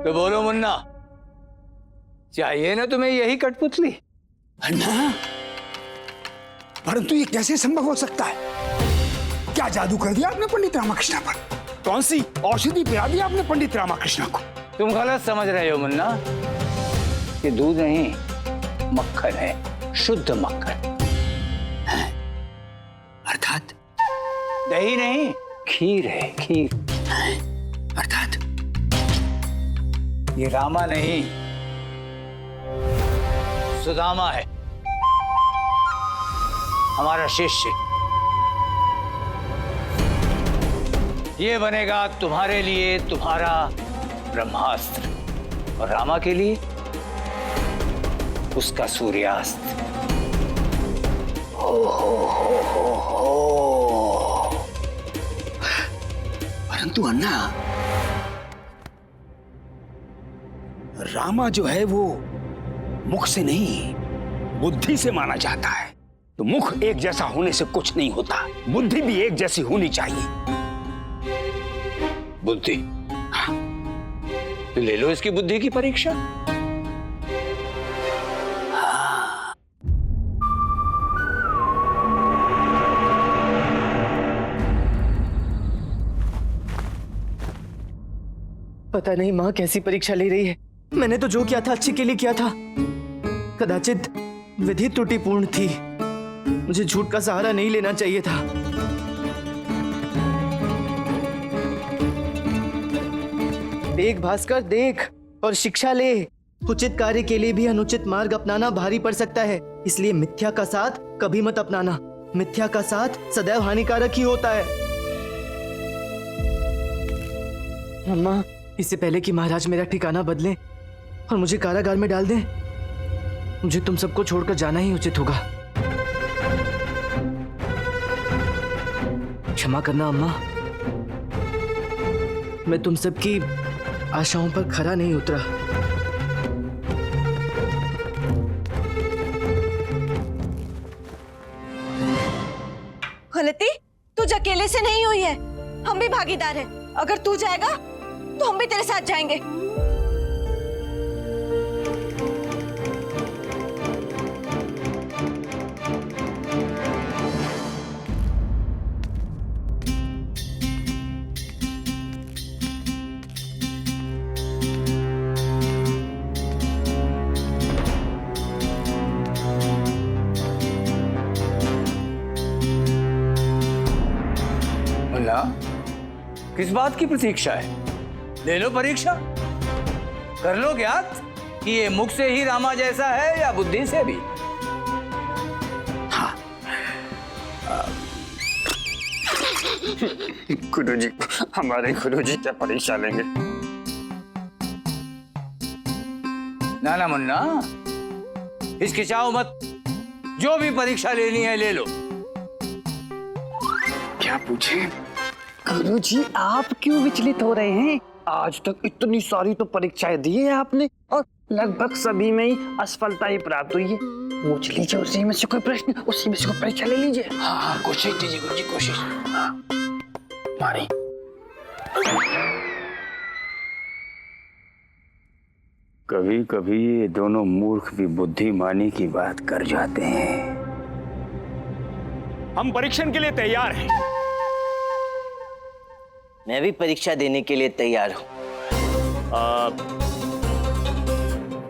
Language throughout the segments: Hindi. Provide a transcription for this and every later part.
तो बोलो मुन्ना, चाहिए ना तुम्हें यही कठपुतली? अन्ना, परंतु ये कैसे संभव हो सकता है? क्या जादू कर दिया आपने पंडित रामाकृष्ण पर? कौन सी औषधि पिला दी आपने पंडित रामाकृष्ण को? तुम गलत समझ रहे हो मुन्ना। ये दूध नहीं, मक्खन है, शुद्ध मक्खन। अर्थात? दही नहीं, खीर है, खीर। अर्थात? ये रामा नहीं, सुदामा है, हमारा शिष्य। ये बनेगा तुम्हारे लिए तुम्हारा ब्रह्मास्त्र, और रामा के लिए उसका सूर्यास्त। हो। परंतु अन्ना, रामा जो है वो मुख से नहीं, बुद्धि से माना जाता है। तो मुख एक जैसा होने से कुछ नहीं होता, बुद्धि भी एक जैसी होनी चाहिए। बुद्धि? हाँ। तो ले लो इसकी बुद्धि की परीक्षा। पता नहीं माँ कैसी परीक्षा ले रही है। मैंने तो जो किया था अच्छे के लिए किया था। कदाचित विधि त्रुटिपूर्ण थी। मुझे झूठ का सहारा नहीं लेना चाहिए था। देख भास्कर, देख और शिक्षा ले। उचित कार्य के लिए भी अनुचित मार्ग अपनाना भारी पड़ सकता है, इसलिए मिथ्या का साथ कभी मत अपनाना। मिथ्या का साथ सदैव हानिकारक ही होता है। अम्मा, इससे पहले कि महाराज मेरा ठिकाना बदलें और मुझे कारागार में डाल दें, मुझे तुम सबको छोड़कर जाना ही उचित होगा। क्षमा करना अम्मा, मैं तुम सबकी आशाओं पर खरा नहीं उतरा। गलती तुझ अकेले से नहीं हुई है, हम भी भागीदार हैं। अगर तू जाएगा तो हम भी तेरे साथ जाएंगे। मुन्ना, किस बात की प्रतीक्षा है? ले लो परीक्षा, कर लो ज्ञात कि ये मुख से ही रामा जैसा है या बुद्धि से भी। हाँ। गुरुजी, हमारे गुरुजी क्या परीक्षा लेंगे? ना ना मुन्ना, हिचकिचाओ मत, जो भी परीक्षा लेनी है ले लो। क्या पूछे? गुरुजी, आप क्यों विचलित हो रहे हैं? आज तक इतनी सारी तो परीक्षाएं दी है आपने और लगभग सभी में ही असफलता ही प्राप्त हुई है। पूछ लीजिए उसी में से कोई प्रश्न, उसी में से कोई परीक्षा ले लीजिए। हाँ, कोशिश कीजिए गुरुजी, कोशिश। हाँ। मारी। कभी कभी ये दोनों मूर्ख भी बुद्धिमानी की बात कर जाते हैं। हम परीक्षण के लिए तैयार हैं। मैं भी परीक्षा देने के लिए तैयार हूँ।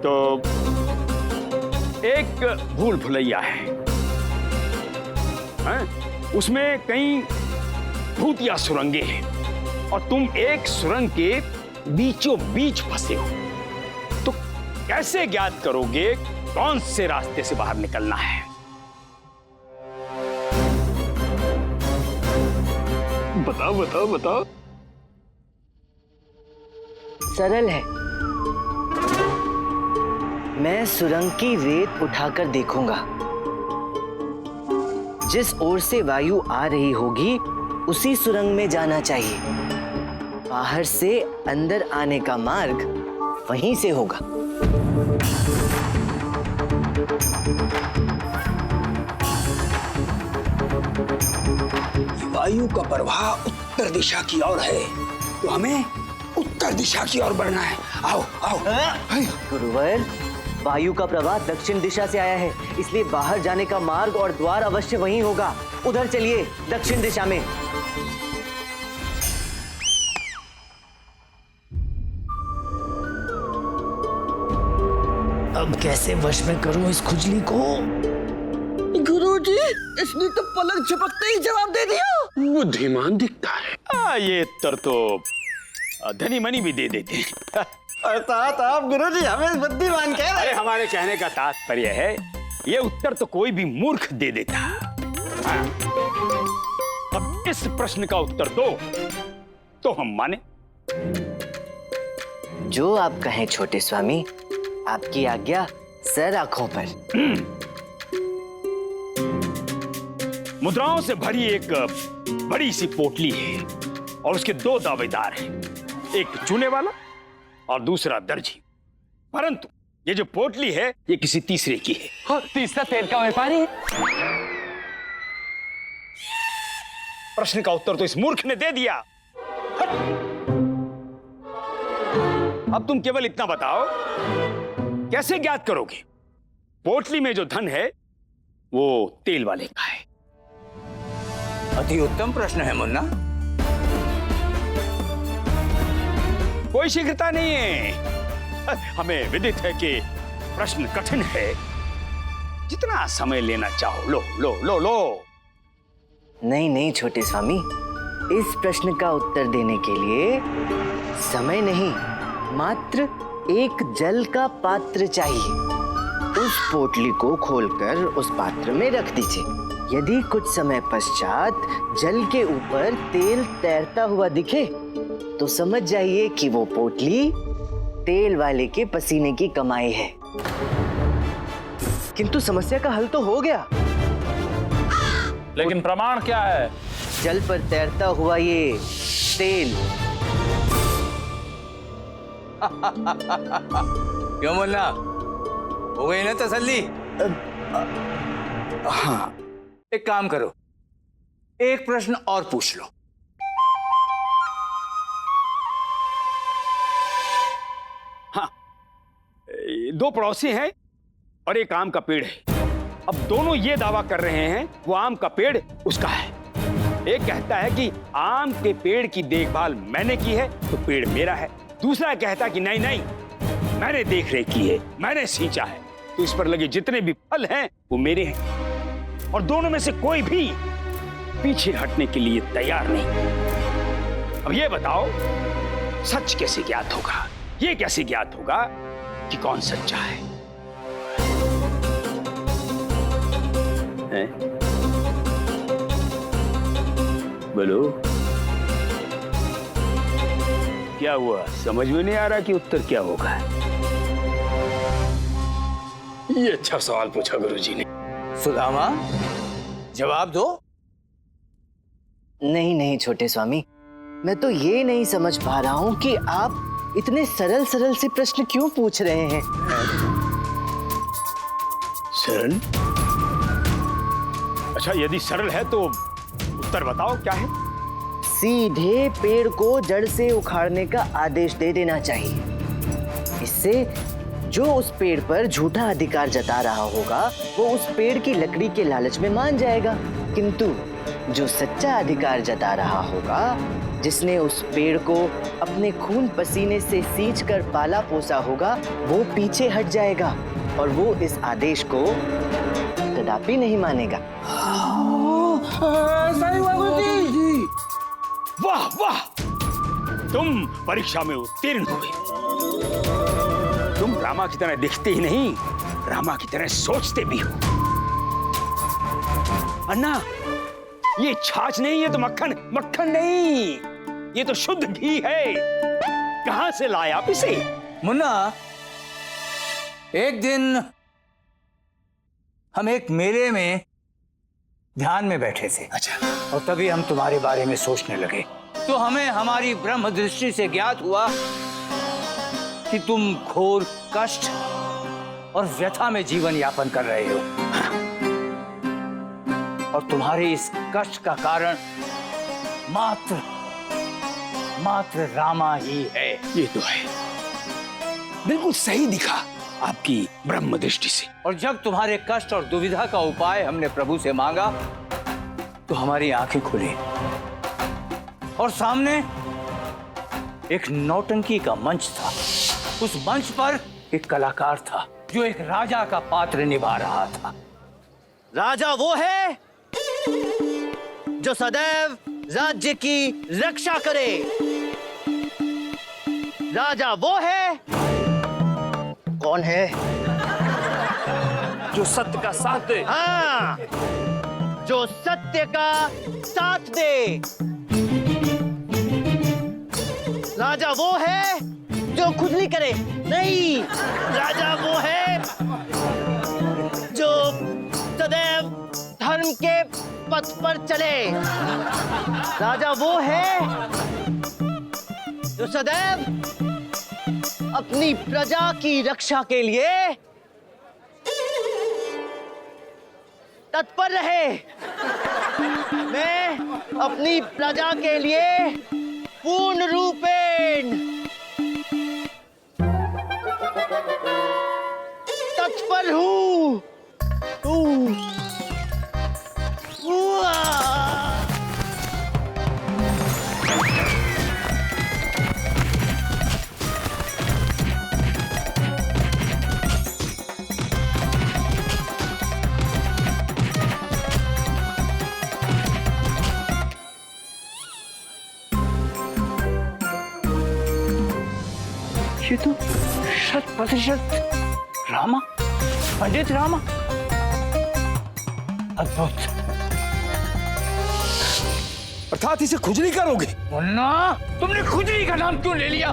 तो एक भूल भुलैया है, उसमें कई भूतिया सुरंगें हैं और तुम एक सुरंग के बीचों बीच फंसे हो। तो कैसे ज्ञात करोगे कौन से रास्ते से बाहर निकलना है? बताओ बताओ बताओ। सरल है, मैं सुरंग की रेत उठाकर देखूंगा। जिस ओर से वायु आ रही होगी उसी सुरंग में जाना चाहिए। बाहर से अंदर आने का मार्ग वहीं से होगा। वायु का प्रवाह उत्तर दिशा की ओर है, तो हमें उत्तर दिशा की ओर बढ़ना है। आओ आओ। गुरुवर, वायु का प्रवाह दक्षिण दिशा से आया है, इसलिए बाहर जाने का मार्ग और द्वार अवश्य वहीं होगा। उधर चलिए, दक्षिण दिशा में। अब कैसे वश में करूं इस खुजली को? गुरुजी, इसने तो पलक झपकते ही जवाब दे दिया। बुद्धिमान दिखता है। ये उत्तर तो धनी मनी भी दे देते हैं। अर्थात आप गुरुजी हमें बुद्धिमान कह रहे अरे हमारे कहने का तात्पर्य है, ये उत्तर तो कोई भी मूर्ख दे देता। हाँ। अब इस प्रश्न का उत्तर दो तो हम माने। जो आप कहें छोटे स्वामी, आपकी आज्ञा सर आंखों पर। मुद्राओं से भरी एक बड़ी सी पोटली है और उसके दो दावेदार हैं, एक चूने वाला और दूसरा दर्जी। परंतु ये जो पोटली है ये किसी तीसरे की है। और तीसरा तेल का व्यापारी है। प्रश्न का उत्तर तो इस मूर्ख ने दे दिया। अब तुम केवल इतना बताओ, कैसे ज्ञात करोगे पोटली में जो धन है वो तेल वाले का है? अति उत्तम प्रश्न है मुन्ना। कोई शीघ्रता नहीं है। हमें विदित है कि प्रश्न कठिन है। जितना समय लेना चाहो लो लो लो लो। नहीं नहीं छोटे स्वामी, इस प्रश्न का उत्तर देने के लिए समय नहीं, मात्र एक जल का पात्र चाहिए। उस पोटली को खोलकर उस पात्र में रख दीजिए। यदि कुछ समय पश्चात जल के ऊपर तेल तैरता हुआ दिखे तो समझ जाइए कि वो पोटली तेल वाले के पसीने की कमाई है। किंतु समस्या का हल तो हो गया। लेकिन प्रमाण क्या है? जल पर तैरता हुआ ये तेल। क्यों मुन्ना, हो गई ना तसल्ली? हाँ, एक काम करो, एक प्रश्न और पूछ लो। हाँ, दो पड़ोसी हैं और एक आम का पेड़ है। अब दोनों ये दावा कर रहे हैं वो आम का पेड़ उसका है। एक कहता है कि आम के पेड़ की देखभाल मैंने की है तो पेड़ मेरा है। दूसरा कहता है कि नहीं नहीं, मैंने देख रेख की है, मैंने सींचा है, तो इस पर लगे जितने भी फल हैं वो मेरे हैं। और दोनों में से कोई भी पीछे हटने के लिए तैयार नहीं। अब ये बताओ, सच कैसे ज्ञात होगा? ये कैसे ज्ञात होगा कि कौन सच्चा है? बोलो, क्या हुआ? समझ में नहीं आ रहा कि उत्तर क्या होगा? ये अच्छा सवाल पूछा गुरुजी ने। सुदामा, जवाब दो। नहीं नहीं छोटे स्वामी, मैं तो ये नहीं समझ पा रहा हूँ कि आप इतने सरल सरल से प्रश्न क्यों पूछ रहे हैं। सरल? अच्छा, यदि सरल है तो उत्तर बताओ क्या है? सीधे पेड़ को जड़ से उखाड़ने का आदेश दे देना चाहिए। इससे जो उस पेड़ पर झूठा अधिकार जता रहा होगा वो उस पेड़ की लकड़ी के लालच में मान जाएगा, किंतु जो सच्चा अधिकार जता रहा होगा, जिसने उस पेड़ को अपने खून पसीने से सींच कर पाला पोसा होगा, वो पीछे हट जाएगा और वो इस आदेश को कदापि नहीं मानेगा। वाह वाह, तुम परीक्षा में उत्तीर्ण हुए। तुम रामा की तरह दिखते ही नहीं, रामा की तरह सोचते भी हो। अन्ना, ये छाछ नहीं, ये तो मक्खन। मक्खन नहीं, ये तो शुद्ध घी है। कहां से लाए आप इसे? मुन्ना, एक दिन हम एक मेले में ध्यान में बैठे थे। अच्छा। और तभी हम तुम्हारे बारे में सोचने लगे, तो हमें हमारी ब्रह्म दृष्टि से ज्ञात हुआ कि तुम घोर कष्ट और व्यथा में जीवन यापन कर रहे हो। और तुम्हारे इस कष्ट का कारण मात्र मात्र रामा ही है। ये तो है, बिल्कुल सही दिखा आपकी ब्रह्म दृष्टि से। और जब तुम्हारे कष्ट और दुविधा का उपाय हमने प्रभु से मांगा तो हमारी आंखें खुली और सामने एक नौटंकी का मंच था। उस मंच पर एक कलाकार था जो एक राजा का पात्र निभा रहा था। राजा वो है जो सदैव राज्य की रक्षा करे। राजा वो है, कौन है? जो सत्य का साथ दे। हाँ, जो सत्य का साथ दे। राजा वो है जो खुजली करे नहीं। राजा वो है जो सदैव धर्म के पथ पर चले। राजा वो है जो सदैव अपनी प्रजा की रक्षा के लिए तत्पर रहे। मैं अपनी प्रजा के लिए पूर्ण रूपेण तत्पर हूँ। ये तो 100% रामा, पंडित रामा। अद्भुत। अर्थात इसे खुजली करोगे? मुन्ना, तुमने खुजली का नाम क्यों ले लिया?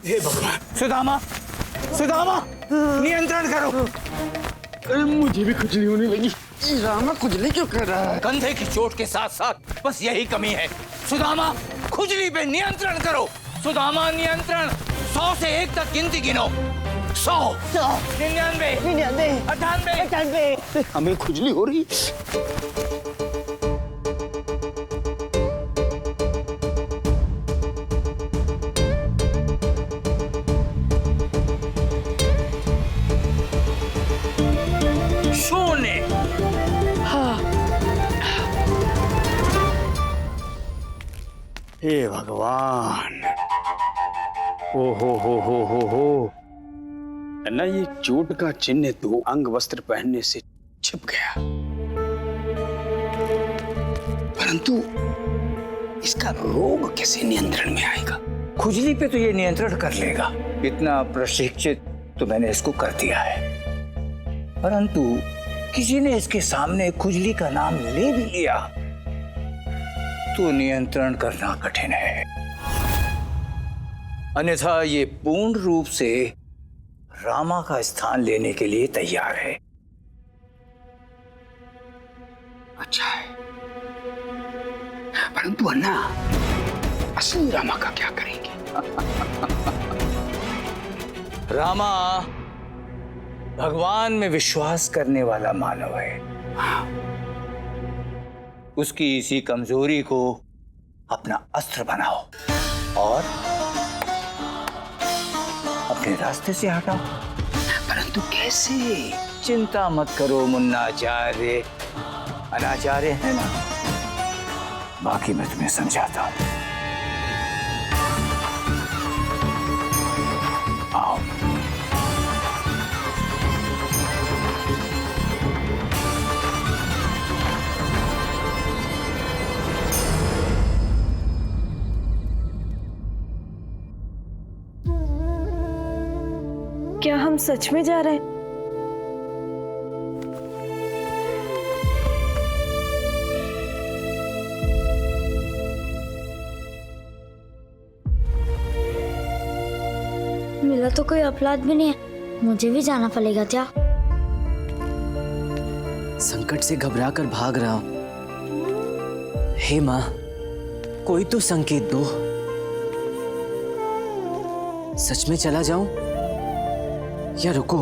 हे भगवान! सुदामा, सुदामा, नियंत्रण करो। अरे मुझे भी खुजली होने लगी। रामा खुजली क्यों कर रहा है? कंधे की चोट के साथ साथ बस यही कमी है। सुदामा, खुजली पे नियंत्रण करो। सुदामा, नियंत्रण। 100 से 1 तक गिनती गिनो। 100, 99, 98। हमें खुजली हो रही। शून्य। हे भगवान! ओ हो ना, ये चोट का चिन्ह तो अंग वस्त्र पहनने से छिप गया, परंतु इसका रोग कैसे नियंत्रण में आएगा? खुजली पे तो ये नियंत्रण कर लेगा। इतना प्रशिक्षित तो मैंने इसको कर दिया है, परंतु किसी ने इसके सामने खुजली का नाम ले भी लिया तो नियंत्रण करना कठिन है। अन्यथा ये पूर्ण रूप से रामा का स्थान लेने के लिए तैयार है। अच्छा है, परंतु अन्ना, असली रामा का क्या करेंगे? रामा भगवान में विश्वास करने वाला मानव है। उसकी इसी कमजोरी को अपना अस्त्र बनाओ और अपने रास्ते से हटाओ। परंतु कैसे? चिंता मत करो मुन्नाचार्य, अनाचार्य है ना, बाकी मैं तुम्हें समझाता हूं। आओ। क्या हम सच में जा रहे हैं? मेरा तो कोई अपराध भी नहीं है, मुझे भी जाना पड़ेगा क्या? संकट से घबराकर भाग रहा हूं। हे माँ, कोई तो संकेत दो। सच में चला जाऊं या रुको?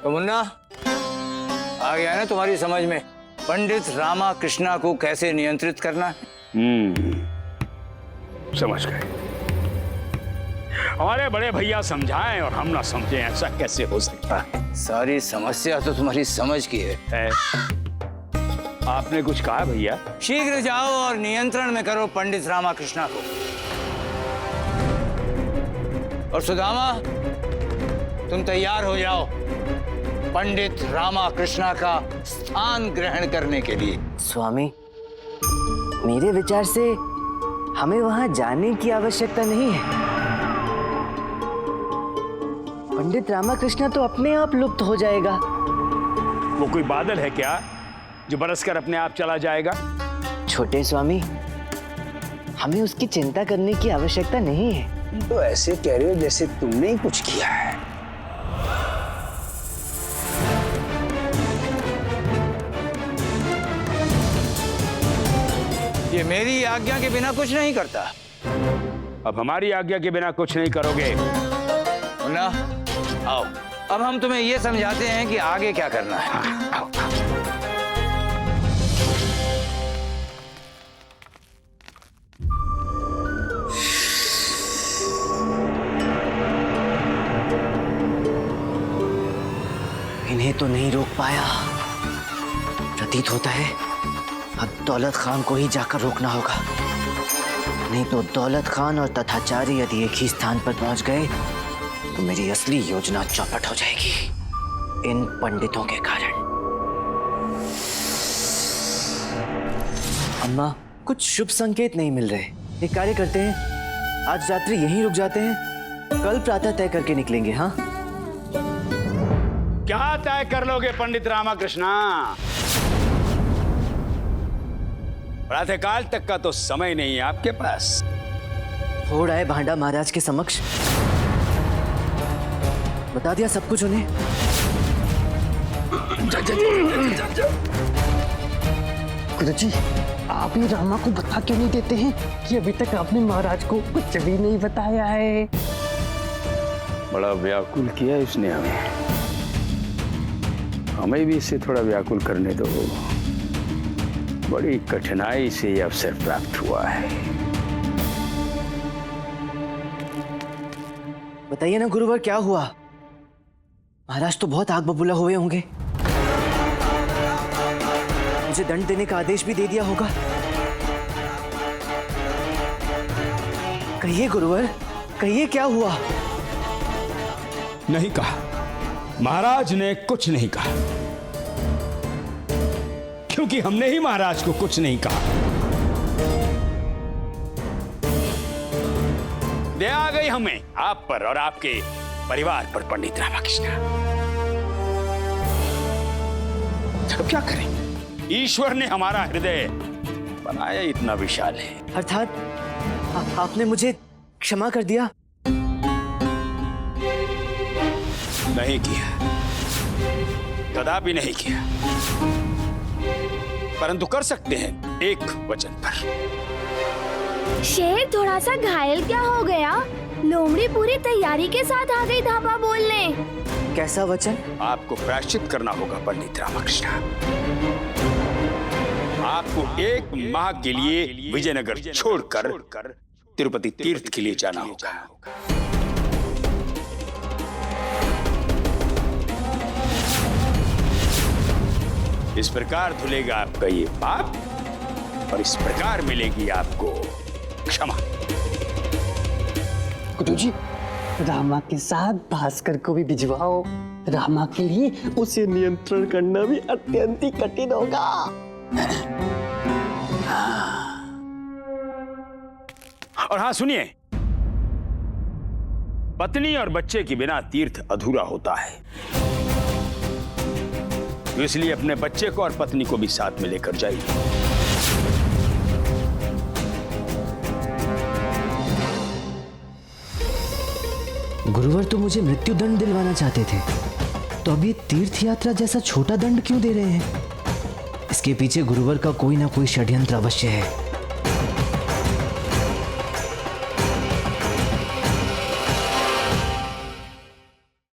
तो मुन्ना, आ गया ना तुम्हारी समझ में पंडित रामा कृष्णा को कैसे नियंत्रित करना है? समझ गए। हमारे बड़े भैया समझाएं और हम ना समझें, ऐसा कैसे हो सकता है? सारी समस्या तो तुम्हारी समझ की है। आपने कुछ कहा भैया? शीघ्र जाओ और नियंत्रण में करो पंडित रामा कृष्णा को। और सुदामा, तुम तैयार हो जाओ पंडित रामा कृष्णा का स्थान ग्रहण करने के लिए। स्वामी, मेरे विचार से हमें वहां जाने की आवश्यकता नहीं है। पंडित रामाकृष्ण तो अपने आप लुप्त हो जाएगा। वो कोई बादल है क्या जो बरसकर अपने आप चला जाएगा? छोटे स्वामी, हमें उसकी चिंता करने की आवश्यकता नहीं है। तो ऐसे कह रहे हो जैसे तुमने ही कुछ किया है। ये मेरी आज्ञा के बिना कुछ नहीं करता। अब हमारी आज्ञा के बिना कुछ नहीं करोगे। ना, आओ अब हम तुम्हें ये समझाते हैं कि आगे क्या करना है। आओ। इन्हें तो नहीं रोक पाया। प्रतीत होता है अब दौलत खान को ही जाकर रोकना होगा, नहीं तो दौलत खान और तथाचार्य यदि एक ही स्थान पर पहुंच गए तो मेरी असली योजना चौपट हो जाएगी इन पंडितों के कारण। अम्मा, कुछ शुभ संकेत नहीं मिल रहे। एक कार्य करते हैं, आज रात्रि यहीं रुक जाते हैं, कल प्रातः तय करके निकलेंगे। हाँ, क्या तय कर लोगे पंडित रामाकृष्णा? प्रातःकाल तक का तो समय नहीं है आपके पास। हो रहा है भांडा महाराज के समक्ष, बता दिया सब कुछ उन्हें। गुरुजी, आप ही रामा को बता क्यों नहीं देते हैं कि अभी तक आपने महाराज को कुछ भी नहीं बताया है? बड़ा व्याकुल किया इसने हमें भी इससे थोड़ा व्याकुल करने दो। बड़ी कठिनाई से ये अवसर प्राप्त हुआ है। बताइए ना गुरुवर, क्या हुआ? महाराज तो बहुत आग बबूला हुए होंगे। मुझे दंड देने का आदेश भी दे दिया होगा। कहिए गुरुवर, कहिए क्या हुआ? नहीं कहा, महाराज ने कुछ नहीं कहा, क्योंकि हमने ही महाराज को कुछ नहीं कहा। दया आ गई हमें आप पर और आपके परिवार पर पंडित रामाकृष्ण। अब क्या करें? ईश्वर ने हमारा हृदय बनाया इतना विशाल है। अर्थात आपने मुझे क्षमा कर दिया? नहीं किया, कदापि नहीं किया, परंतु कर सकते हैं एक वचन पर। शेर थोड़ा सा घायल क्या हो गया? लोमड़ी पूरी तैयारी के साथ आ गई धापा बोलने। कैसा वचन? आपको प्रायश्चित करना होगा पंडित रामाकृष्ण। आपको एक माह के लिए विजयनगर छोड़कर तिरुपति तीर्थ के लिए जाना होगा। इस प्रकार धुलेगा आपका ये पाप और इस प्रकार मिलेगी आपको क्षमा। गुरुजी, रामा के साथ भास्कर को भी भिजवाओ। रामा के लिए उसे नियंत्रण करना भी अत्यंत ही कठिन होगा। और हाँ सुनिए, पत्नी और बच्चे के बिना तीर्थ अधूरा होता है, तो इसलिए अपने बच्चे को और पत्नी को भी साथ में लेकर जाइए। गुरुवर तो मुझे मृत्यु दंड दिलवाना चाहते थे, तो अब ये तीर्थ यात्रा जैसा छोटा दंड क्यों दे रहे हैं? इसके पीछे गुरुवर का कोई ना कोई षड्यंत्र अवश्य है।